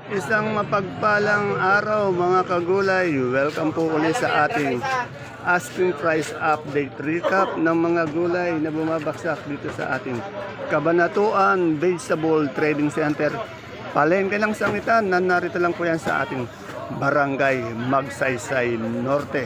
Isang mapagpalang araw mga kagulay. Welcome po ulit sa ating asking price update recap ng mga gulay na bumabaksak dito sa ating Kabanatuan Vegetable Trading Center. Palengke ng sangitan na narito lang po yan sa ating Barangay Magsaysay Norte.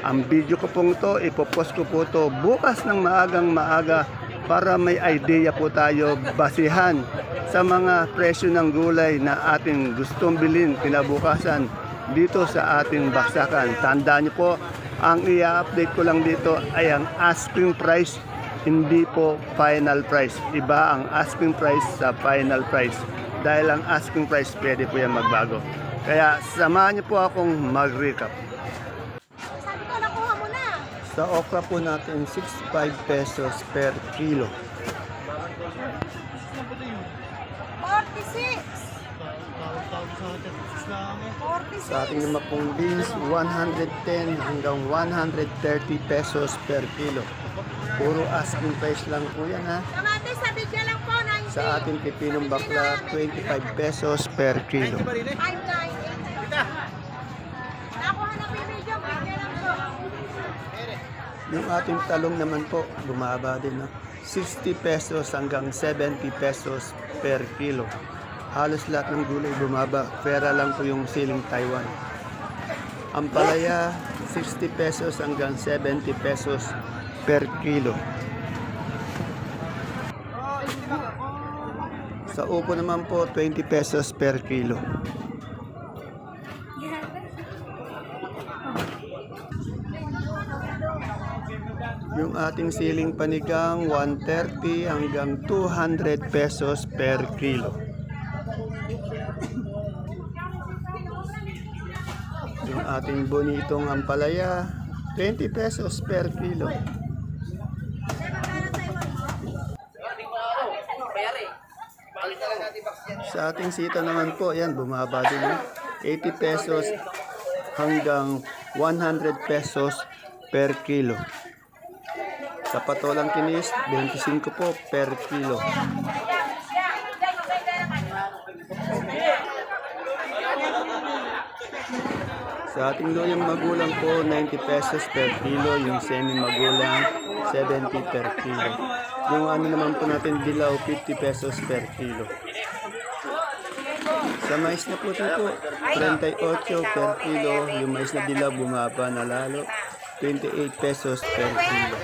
Ang video ko pong to, ipopost ko po to bukas ng maagang maaga para may idea po tayo basihan sa mga presyo ng gulay na ating gustong bilhin kinabukasan dito sa ating baksakan. Tandaan niyo po, ang i-update ko lang dito ay ang asking price, hindi po final price. Iba ang asking price sa final price. Dahil ang asking price, pwede po yan magbago. Kaya samahan niyo po akong mag-recap. Sabi ko, nakuha mo na. Sa okra po natin, 65 pesos per kilo. 46. Sa ating naman pong beans, 110 hanggang 130 pesos per kilo. Puro asking price lang po yan ha. Kamatis, sabi niya lang po, 90. Sa ating pipinong bakla, 25 pesos per kilo. 5.9. Nakuha na pinidyo, bigyan lang po. Yung ating talong naman po, bumaba din na 60 pesos hanggang 70 pesos per kilo. Halos lahat ng gulay bumaba, pera lang po yung siling Taiwan. Ang palaya, 60 pesos hanggang 70 pesos per kilo. Sa upo naman po, 20 pesos per kilo. Yung ating siling panigang, 130 hanggang 200 pesos per kilo. Yung ating bonitong ampalaya, 20 pesos per kilo. Sa ating sita naman po, yan, bumaba din. 80 pesos hanggang 100 pesos per kilo. Sa patolang kinis, 25 po per kilo. Sa ating luyang magulang po, 90 pesos per kilo. Yung semi-magulang, 70 per kilo. Yung ano naman po natin, dilaw, 50 pesos per kilo. Sa mais na puti po, 38 per kilo. Yung mais na dilaw, bumaba na lalo, 28 pesos per kilo.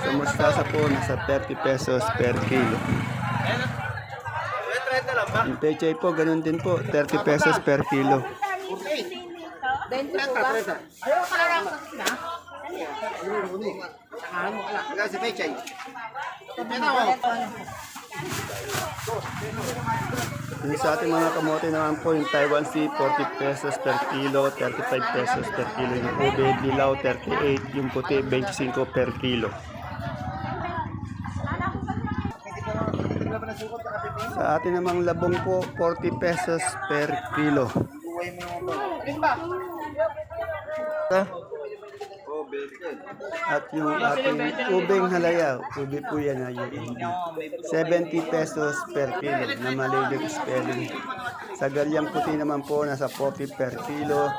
Sa mustasa po, nasa 30 pesos per kilo. Yung pechay po, ganun din po, 30 pesos per kilo. Yung sa ating mga kamote naman po, yung Taiwan Sea, 40 pesos per kilo, 35 pesos per kilo. Yung ube, dilaw, 38, yung puti, 25 per kilo. Sa atin namang labong po, 40 pesos per kilo. At yung ating ubeng halaya, ube po yan na yung 70 pesos per kilo na malilig spelling. Sa galyang puti naman po, nasa 40 per kilo.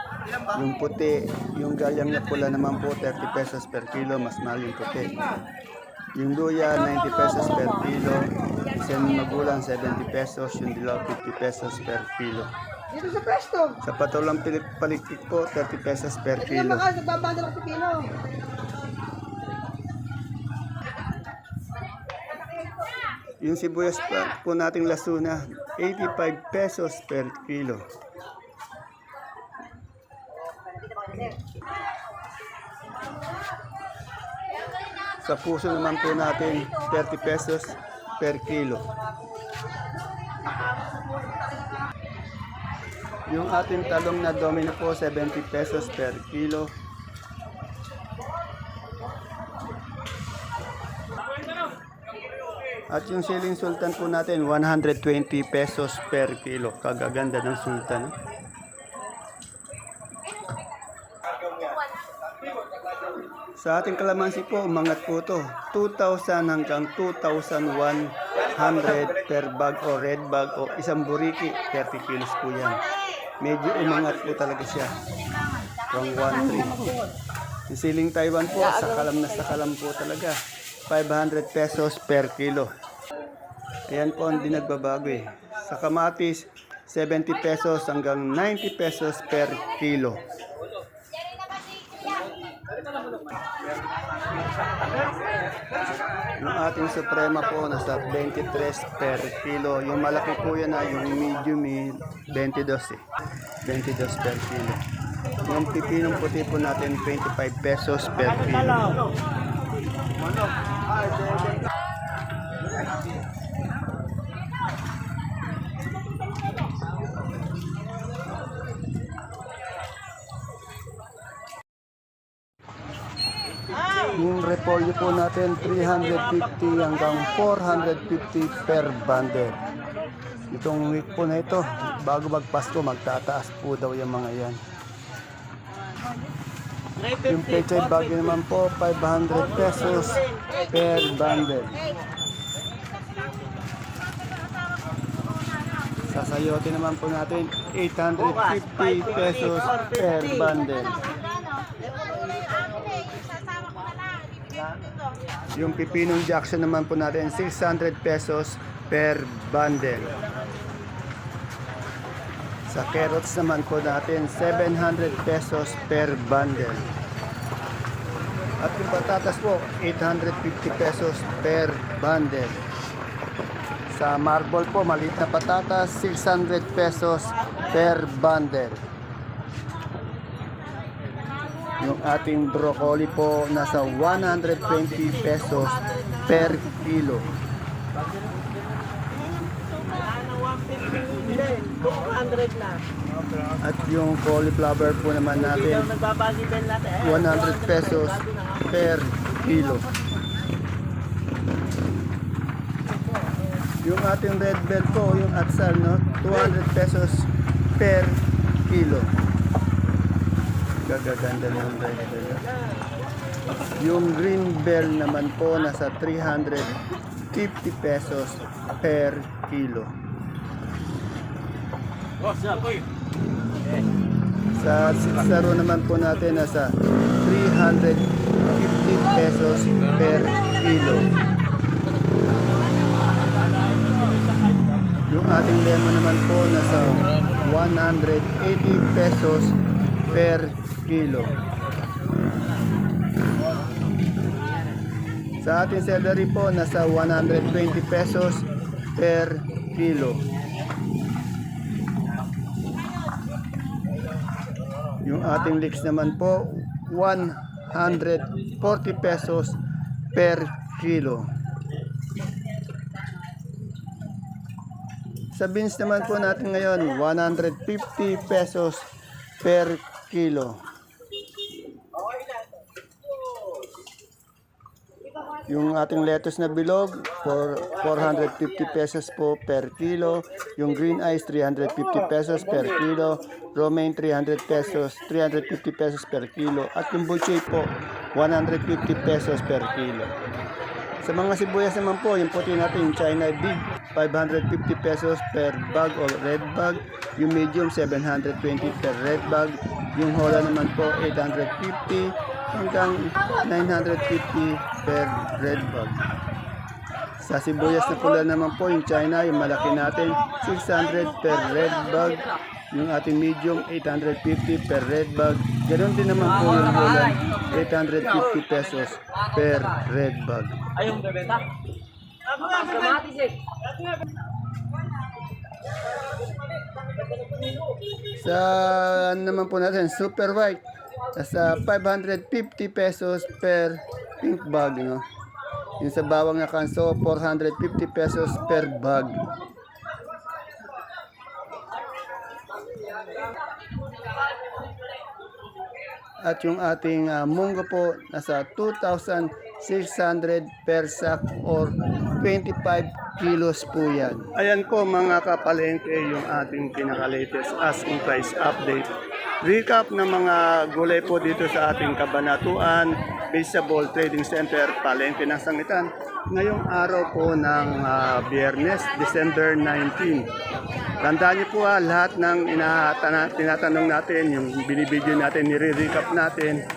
Yung puti, yung galyang na pula naman po, 30 pesos per kilo, mas mahal yung puti. Yung luya, 90 pesos per kilo. Semi magulang, 70 pesos. Yung dilaw, 50 pesos per kilo. Dito sa presto. Sa patulang palikpik po, 30 pesos per kilo. Nagbabanda ng pipino. Yung sibuyas po nating lasuna, 85 pesos per kilo. Sa puso naman po natin, 30 pesos per kilo. Yung ating talong na domino po, 70 pesos per kilo. At yung siling sultan po natin, 120 pesos per kilo. Kagaganda ng sultan. Sa ating kalamansi po, umangat po to. 2,000 hanggang 2,100 per bag o red bag o isang buriki, 30 kilos po yan. Medyo umangat po talaga siya. From 1,300. Yung siling Taiwan po, sa kalam po talaga. 500 pesos per kilo. Ayan po ang di nagbabago eh. Sa kamatis, 70 pesos hanggang 90 pesos per kilo. Yung ating suprema po nasa 23 per kilo. Yung malaki po yan yung medium 22 eh. 22 per kilo. Yung pipinong puti po natin 25 pesos per kilo. Yung repolyo po natin 350 hanggang 450 per bundle. Itong week po na ito, bago magpasko, magtataas po daw yung mga yan. Yung pechay bagyo naman po, 500 pesos per bundle. Sa sayote naman po natin, 850 pesos per bundle. Yung pipinong Jackson naman po natin, 600 pesos per bundle. Sa carrots naman po natin, 700 pesos per bundle. At yung patatas po, 850 pesos per bundle. Sa marble po, maliit na patatas, 600 pesos per bundle. Yung ating broccoli po, nasa 120 pesos per kilo. At yung cauliflower po naman natin, 100 pesos per kilo. Yung ating red bell po, yung atsal, no, 200 pesos per kilo. Gagaganda ng red bell. Yung green bell naman po, nasa 350 pesos per kilo. Sa sitsaro naman po natin, nasa 350 pesos per kilo. Yung ating lemon naman po, nasa 180 pesos per kilo. Sa ating celery po, nasa 120 pesos per kilo. Yung ating leeks naman po, 140 pesos per kilo. Sa beans naman po natin ngayon, 150 pesos per kilo. Yung ating lettuce na bilog, for 450 pesos po per kilo. Yung green ice, 350 pesos per kilo. Romaine, 350 pesos per kilo. At yung buchay po, 150 pesos per kilo. Sa mga sibuyas naman po, yung puti natin, yung China Big, 550 pesos per bag o red bag. Yung medium, 720 per red bag. Yung Holland naman po, 850 hanggang 950 per red bag. Sa sibuyas na pula naman po, yung China, yung malaki natin, 600 per red bag. Yung ating medium, 850 per red bag. Ganon din naman po yung Holland, 850 pesos per red bag. Ayong bebenta? Kamatis eh. Sa ano naman po natin, super white, sa 550 pesos per pink bag, no? Yung sa bawang na kanso, 450 pesos per bag. At yung ating munggo po, nasa 2,600 per sack or 25 kilos po yan. Ayan po mga kapalengke, yung ating pinaka-latest asking price update. Recap ng mga gulay po dito sa ating kabanatuan Vegetable Trading Center, Palengke ng Sangitan. Ngayong araw po ng Biyernes, December 19. Tandaan niyo po lahat ng tinatanong natin, yung binibidyo natin, nire-recap natin,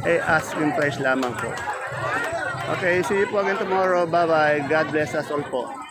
asking price lamang po. Okay, see you po again tomorrow. Bye-bye. God bless us all po.